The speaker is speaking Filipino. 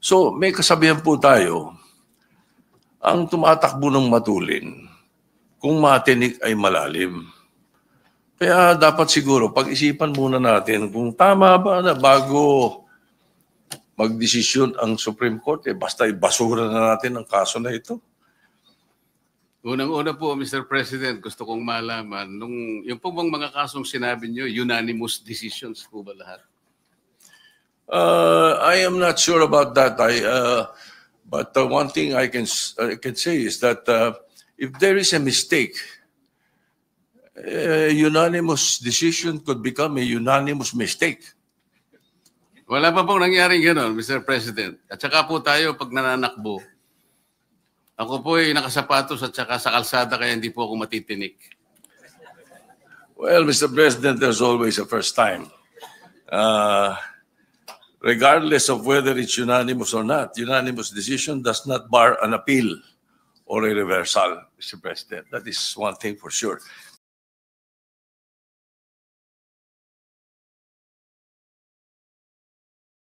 So may kasabihan po tayo, ang tumatakbo ng matulin, kung matinik ay malalim. Kaya dapat siguro pag-isipan muna natin kung tama ba na bago magdesisyon ang Supreme Court, basta ibasura na natin ang kaso na ito. Unang-una po, Mr. President, gusto kong malaman, yung po bang mga kasong sinabi niyo, unanimous decisions po ba lahat? I am not sure about that. But one thing I can say is that if there is a mistake, a unanimous decision could become a unanimous mistake. Wala pa pong nangyaring gano'n, Mr. President. At saka po tayo, pag nananakbo, ako po ay nakasapatos at saka sa kalsada kaya hindi po ako matitinik. Well, Mr. President, there's always a first time. Regardless of whether it's unanimous or not, unanimous decision does not bar an appeal or a reversal, Mr. President. That is one thing for sure.